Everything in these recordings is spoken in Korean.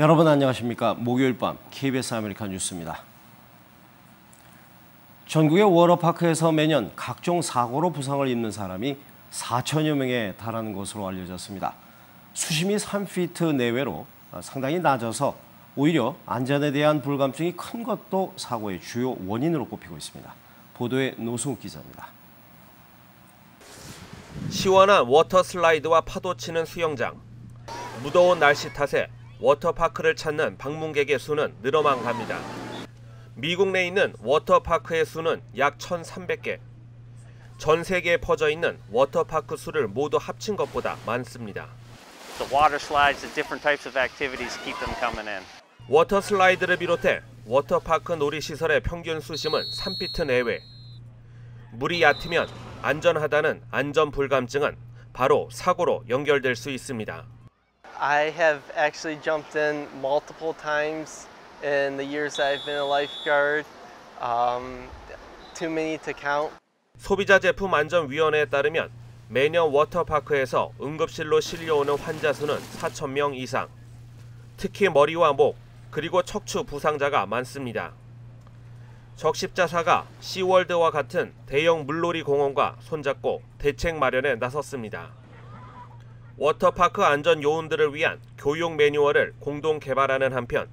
여러분 안녕하십니까? 목요일 밤 KBS 아메리칸 뉴스입니다. 전국의 워터파크에서 매년 각종 사고로 부상을 입는 사람이 4천여 명에 달하는 것으로 알려졌습니다. 수심이 3피트 내외로 상당히 낮아서 오히려 안전에 대한 불감증이 큰 것도 사고의 주요 원인으로 꼽히고 있습니다. 보도에 노승욱 기자입니다. 시원한 워터 슬라이드와 파도 치는 수영장. 무더운 날씨 탓에 워터파크를 찾는 방문객의 수는 늘어만 갑니다. 미국 내 있는 워터파크의 수는 약 1,300개. 전 세계에 퍼져 있는 워터파크 수를 모두 합친 것보다 많습니다. The water slides, the different types of activities keep them coming in. 워터 슬라이드를 비롯해 워터파크 놀이시설의 평균 수심은 3피트 내외. 물이 얕으면 안전하다는 안전 불감증은 바로 사고로 연결될 수 있습니다. I have actually jumped in multiple times in the years I've been a lifeguard. Too many to count. 소비자 제품 안전위원회에 따르면 매년 워터파크에서 응급실로 실려오는 환자 수는 4,000명 이상. 특히 머리와 목, 그리고 척추 부상자가 많습니다. 적십자사가 시월드와 같은 대형 물놀이 공원과 손잡고 대책 마련에 나섰습니다. 워터파크 안전 요원들을 위한 교육 매뉴얼을 공동 개발하는 한편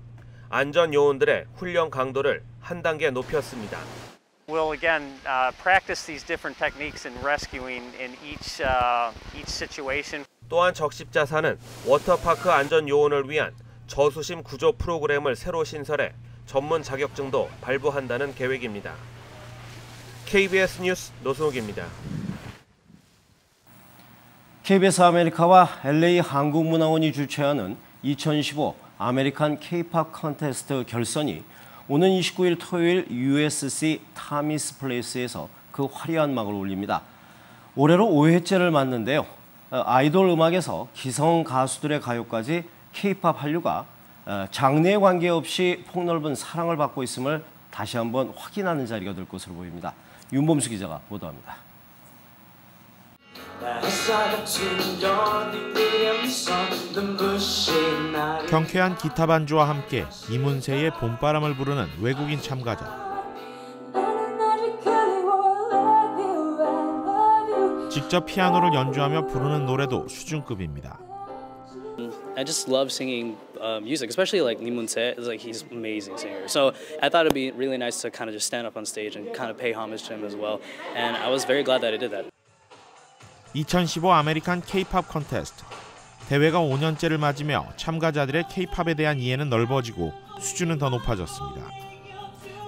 안전 요원들의 훈련 강도를 한 단계 높였습니다. We'll again practice these different techniques in rescuing in each situation. 또한 적십자사는 워터파크 안전 요원을 위한 저수심 구조 프로그램을 새로 신설해 전문 자격증도 발부한다는 계획입니다. KBS 뉴스 노승욱입니다. KBS 아메리카와 LA 한국문화원이 주최하는 2015 아메리칸 K-팝 컨테스트 결선이 오는 29일 토요일 USC 타미스 플레이스에서 그 화려한 막을 올립니다. 올해로 5회째를 맞는데요. 아이돌 음악에서 기성 가수들의 가요까지 K-팝 한류가 장르에 관계없이 폭넓은 사랑을 받고 있음을 다시 한번 확인하는 자리가 될 것으로 보입니다. 윤범수 기자가 보도합니다. 경쾌한 기타 반주와 함께 이문세의 봄바람을 부르는 외국인 참가자. 직접 피아노를 연주하며 부르는 노래도 수준급입니다. I just love singing music, especially like Lee Moon-se. Like he's an amazing singer. So I thought it'd be really nice to kind of just stand up on stage and kind of pay homage to him as well. And I was very glad that I did that. 2015 아메리칸 K-팝 컨테스트. 대회가 5년째를 맞으며 참가자들의 K-팝에 대한 이해는 넓어지고 수준은 더 높아졌습니다.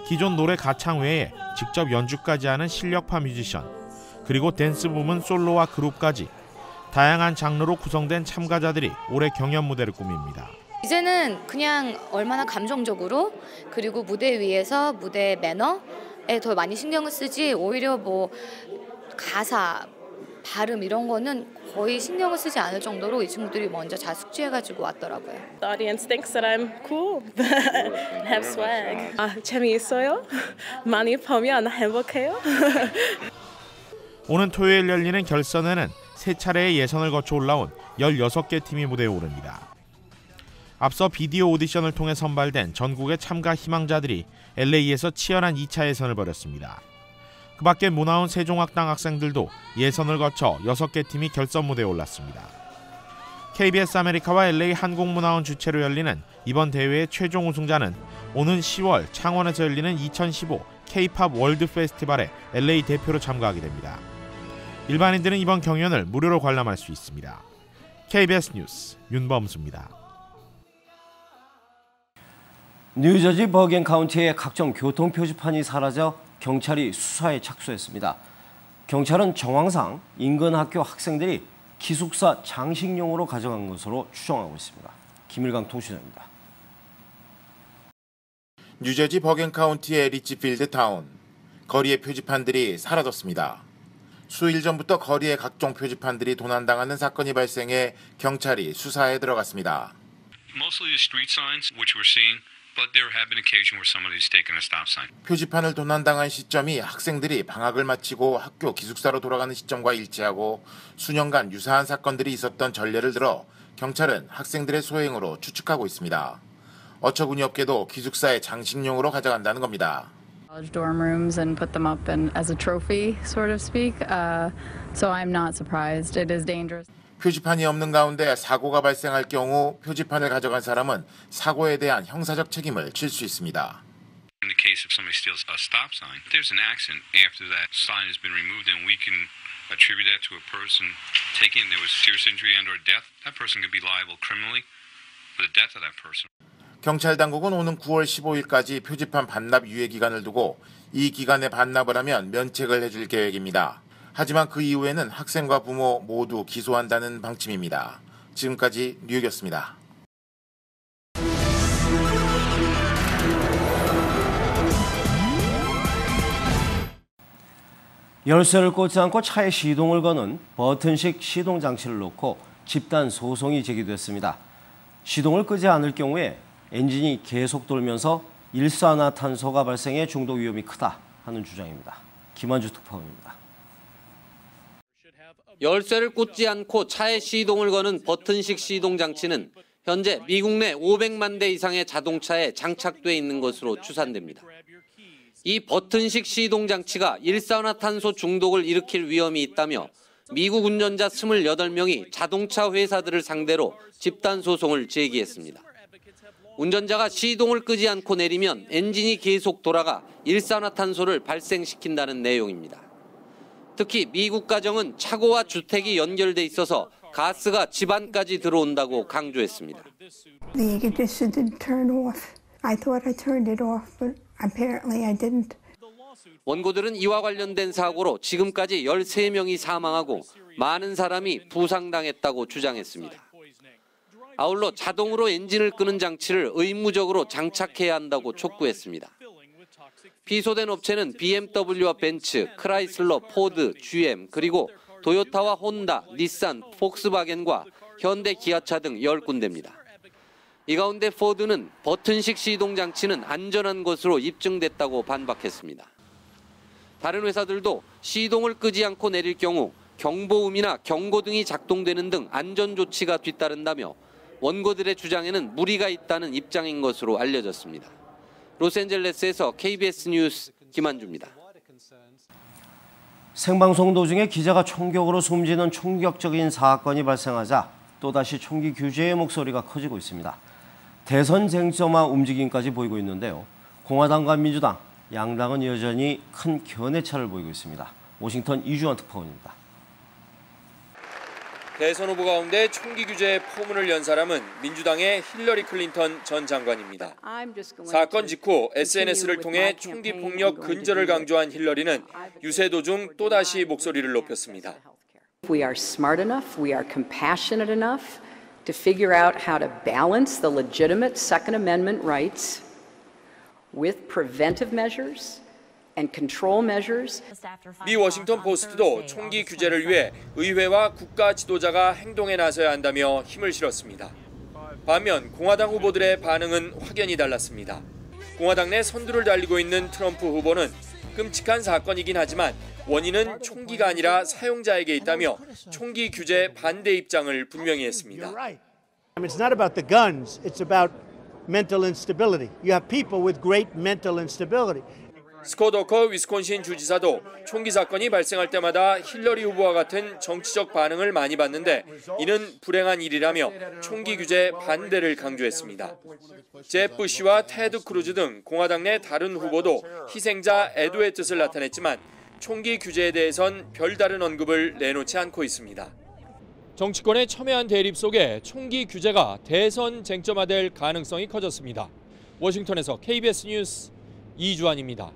기존 노래 가창 외에 직접 연주까지 하는 실력파 뮤지션, 그리고 댄스 부문 솔로와 그룹까지 다양한 장르로 구성된 참가자들이 올해 경연 무대를 꾸밉니다. 이제는 그냥 얼마나 감정적으로 그리고 무대 위에서 무대 매너에 더 많이 신경을 쓰지 오히려 뭐 가사, 발음 이런 거는 거의 신경을 쓰지 않을 정도로 이 친구들이 먼저 자숙지해가지고 왔더라고요. The audience thinks that I'm cool, have swag. 재미있어요? 많이 보면 행복해요. 오는 토요일 열리는 결선에는 세 차례의 예선을 거쳐 올라온 16개 팀이 무대에 오릅니다. 앞서 비디오 오디션을 통해 선발된 전국의 참가 희망자들이 LA에서 치열한 2차 예선을 벌였습니다. 그 밖에 문화원 세종학당 학생들도 예선을 거쳐 6개 팀이 결선 무대에 올랐습니다. KBS 아메리카와 LA 한국문화원 주최로 열리는 이번 대회의 최종 우승자는 오는 10월 창원에서 열리는 2015 K-팝 월드 페스티벌에 LA 대표로 참가하게 됩니다. 일반인들은 이번 경연을 무료로 관람할 수 있습니다. KBS 뉴스 윤범수입니다. 뉴저지 버겐 카운티의 각종 교통 표지판이 사라져 경찰이 수사에 착수했습니다. 경찰은 정황상 인근 학교 학생들이 기숙사 장식용으로 가져간 것으로 추정하고 있습니다. 김일강 통신원입니다. 뉴저지 버겐 카운티의 리치필드 타운. 거리의 표지판들이 사라졌습니다. 수일 전부터 거리의 각종 표지판들이 도난당하는 사건이 발생해 경찰이 수사에 들어갔습니다. Mostly the street signs, which we're seeing, but there have been occasions where somebody's taken a stop sign. 표지판을 도난당한 시점이 학생들이 방학을 마치고 학교 기숙사로 돌아가는 시점과 일치하고 수년간 유사한 사건들이 있었던 전례를 들어 경찰은 학생들의 소행으로 추측하고 있습니다. 어처구니 없게도 기숙사의 장식용으로 가져간다는 겁니다. Dorm rooms and put them up and as a trophy, sort of speak. So I'm not surprised. It is dangerous. 표지판이 없는 가운데 사고가 발생할 경우 표지판을 가져간 사람은 사고에 대한 형사적 책임을 질 수 있습니다. In the case of somebody steals a stop sign, there's an accident after that sign has been removed, and we can attribute that to a person taking there was serious injury and/or death. That person could be liable criminally for the death of that person. 경찰 당국은 오는 9월 15일까지 표지판 반납 유예 기간을 두고 이 기간에 반납을 하면 면책을 해줄 계획입니다. 하지만 그 이후에는 학생과 부모 모두 기소한다는 방침입니다. 지금까지 뉴욕이었습니다. 열쇠를 꽂지 않고 차에 시동을 거는 버튼식 시동 장치를 놓고 집단 소송이 제기됐습니다. 시동을 끄지 않을 경우에 엔진이 계속 돌면서 일산화탄소가 발생해 중독 위험이 크다 하는 주장입니다. 김한주 특파원입니다. 열쇠를 꽂지 않고 차에 시동을 거는 버튼식 시동 장치는 현재 미국 내 500만 대 이상의 자동차에 장착돼 있는 것으로 추산됩니다. 이 버튼식 시동 장치가 일산화탄소 중독을 일으킬 위험이 있다며 미국 운전자 28명이 자동차 회사들을 상대로 집단 소송을 제기했습니다. 운전자가 시동을 끄지 않고 내리면 엔진이 계속 돌아가 일산화탄소를 발생시킨다는 내용입니다. 특히 미국 가정은 차고와 주택이 연결돼 있어서 가스가 집안까지 들어온다고 강조했습니다. The ignition didn't turn off. I thought I turned it off, but apparently I didn't. 원고들은 이와 관련된 사고로 지금까지 13명이 사망하고 많은 사람이 부상당했다고 주장했습니다. 아울러 자동으로 엔진을 끄는 장치를 의무적으로 장착해야 한다고 촉구했습니다. 피소된 업체는 BMW와 벤츠, 크라이슬러, 포드, GM, 그리고 도요타와 혼다, 닛산, 폭스바겐과 현대 기아차 등 10군데입니다. 이 가운데 포드는 버튼식 시동 장치는 안전한 것으로 입증됐다고 반박했습니다. 다른 회사들도 시동을 끄지 않고 내릴 경우 경보음이나 경고등이 작동되는 등 안전 조치가 뒤따른다며 원고들의 주장에는 무리가 있다는 입장인 것으로 알려졌습니다. 로스앤젤레스에서 KBS 뉴스 김한주입니다. 생방송 도중에 기자가 총격으로 숨지는 충격적인 사건이 발생하자 또다시 총기 규제의 목소리가 커지고 있습니다. 대선 쟁점화 움직임까지 보이고 있는데요. 공화당과 민주당, 양당은 여전히 큰 견해차를 보이고 있습니다. 워싱턴 이주환 특파원입니다. 대선 후보 가운데 총기 규제의 포문을 연 사람은 민주당의 힐러리 클린턴 전 장관입니다. 사건 직후 SNS를 통해 총기 폭력 근절을 강조한 힐러리는 유세 도중 또다시 목소리를 높였습니다. We are smart enough, we are compassionate enough to figure out how to balance the legitimate Second Amendment rights with preventive measures and control measures. 미 워싱턴 포스트도 총기 규제를 위해 의회와 국가 지도자가 행동에 나서야 한다며 힘을 실었습니다. 반면 공화당 후보들의 반응은 확연히 달랐습니다. 공화당 내 선두를 달리고 있는 트럼프 후보는 끔찍한 사건이긴 하지만 원인은 총기가 아니라 사용자에게 있다며 총기 규제 반대 입장을 분명히 했습니다. It's not about the guns, it's about mental instability. You have people with great mental instability. 스콧 워커 위스콘신 주지사도 총기 사건이 발생할 때마다 힐러리 후보와 같은 정치적 반응을 많이 받는데 이는 불행한 일이라며 총기 규제 반대를 강조했습니다. 제프 부시와 테드 크루즈 등 공화당 내 다른 후보도 희생자 애도의 뜻을 나타냈지만 총기 규제에 대해선 별다른 언급을 내놓지 않고 있습니다. 정치권의 첨예한 대립 속에 총기 규제가 대선 쟁점화될 가능성이 커졌습니다. 워싱턴에서 KBS 뉴스 이주환입니다.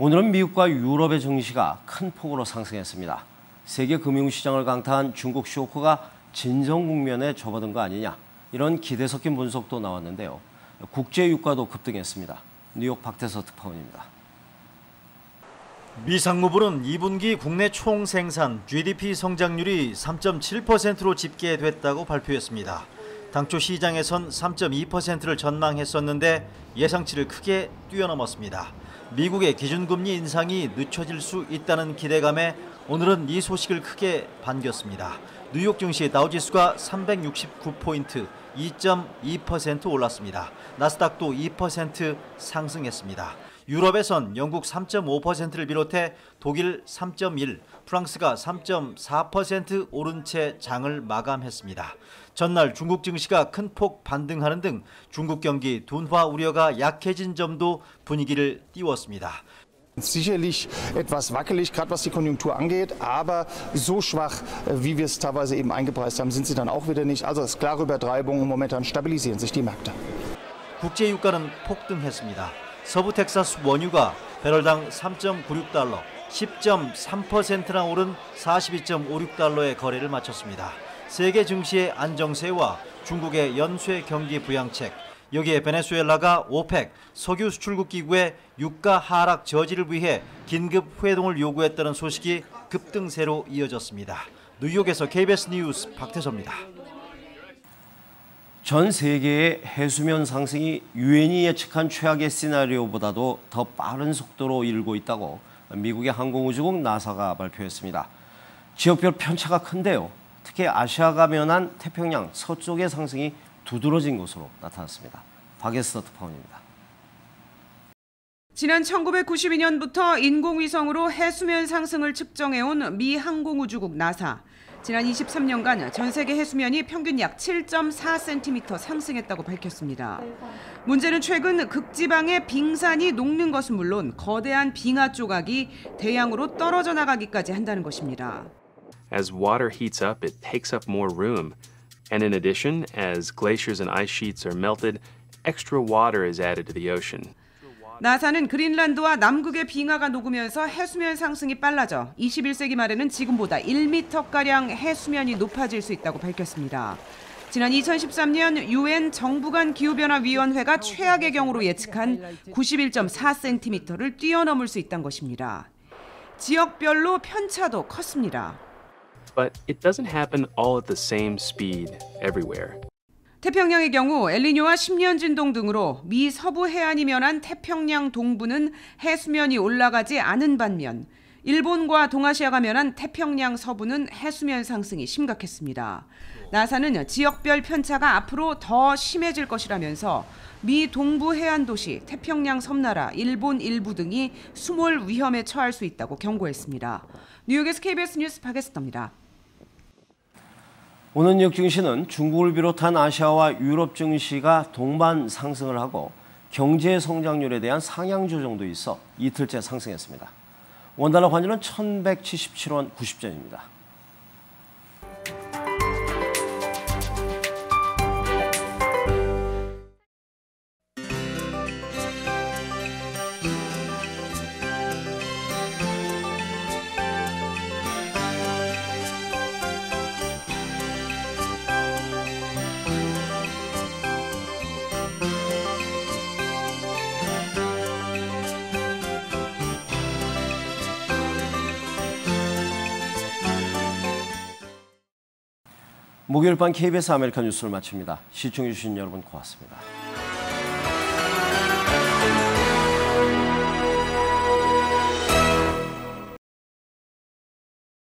오늘은 미국과 유럽의 증시가 큰 폭으로 상승했습니다. 세계 금융시장을 강타한 중국 쇼크가 진정 국면에 접어든 거 아니냐, 이런 기대 섞인 분석도 나왔는데요. 국제 유가도 급등했습니다. 뉴욕 박태서 특파원입니다. 미 상무부는 2분기 국내 총생산 GDP 성장률이 3.7%로 집계됐다고 발표했습니다. 당초 시장에선 3.2%를 전망했었는데 예상치를 크게 뛰어넘었습니다. 미국의 기준금리 인상이 늦춰질 수 있다는 기대감에 오늘은 이 소식을 크게 반겼습니다. 뉴욕 증시 다우지수가 369포인트, 2.2% 올랐습니다. 나스닥도 2% 상승했습니다. 유럽에선 영국 3.5%를 비롯해 독일 3.1%, 프랑스가 3.4% 오른 채 장을 마감했습니다. 전날 중국 증시가 큰 폭 반등하는 등 중국 경기 둔화 우려가 약해진 점도 분위기를 띄웠습니다. Sicherlich etwas wackelig, gerade was die Konjunktur angeht, aber so schwach, wie wir es teilweise eben eingepreist haben, sind sie dann auch wieder nicht. Also es ist klare Übertreibung und momentan stabilisieren sich die Märkte. 국제 유가는 폭등했습니다. 서부 텍사스 원유가 배럴당 3.96달러, 10.3%나 오른 42.56달러의 거래를 마쳤습니다. 세계 증시의 안정세와 중국의 연쇄 경기 부양책, 여기에 베네수엘라가 오펙 석유 수출국 기구의 유가 하락 저지를 위해 긴급 회동을 요구했다는 소식이 급등세로 이어졌습니다. 뉴욕에서 KBS 뉴스 박태섭입니다. 전 세계의 해수면 상승이 유엔이 예측한 최악의 시나리오보다도 더 빠른 속도로 일고 있다고 미국의 항공우주국 나사가 발표했습니다. 지역별 편차가 큰데요. 특히 아시아가 면한 태평양 서쪽의 상승이 두드러진 것으로 나타났습니다. 박예스 특파원입니다. 지난 1992년부터 인공위성으로 해수면 상승을 측정해온 미 항공우주국 나사. 지난 23년간 전 세계 해수면이 평균 약 7.4cm 상승했다고 밝혔습니다. 문제는 최근 극지방의 빙산이 녹는 것은 물론 거대한 빙하 조각이 대양으로 떨어져 나가기까지 한다는 것입니다. As water heats up, it takes up more room. And in addition, as glaciers and ice sheets are melted, extra water is added to the ocean. 나사는 그린란드와 남극의 빙하가 녹으면서 해수면 상승이 빨라져 21세기 말에는 지금보다 1m가량 해수면이 높아질 수 있다고 밝혔습니다. 지난 2013년 유엔 정부 간 기후변화위원회가 최악의 경우로 예측한 91.4cm를 뛰어넘을 수 있다는 것입니다. 지역별로 편차도 컸습니다. But it doesn't happen all at the same speed everywhere. 태평양의 경우 엘니뇨와 10년 진동 등으로 미 서부 해안이 면한 태평양 동부는 해수면이 올라가지 않은 반면 일본과 동아시아가 면한 태평양 서부는 해수면 상승이 심각했습니다. 나사는 지역별 편차가 앞으로 더 심해질 것이라면서 미 동부 해안 도시, 태평양 섬나라, 일본 일부 등이 수몰 위험에 처할 수 있다고 경고했습니다. 뉴욕에서 KBS 뉴스 박예스입니다. 오늘 뉴욕 증시는 중국을 비롯한 아시아와 유럽 증시가 동반 상승을 하고 경제 성장률에 대한 상향 조정도 있어 이틀째 상승했습니다. 원달러 환율은 1,177원 90전입니다. 목요일 밤 KBS 아메리카 뉴스를 마칩니다. 시청해주신 여러분 고맙습니다.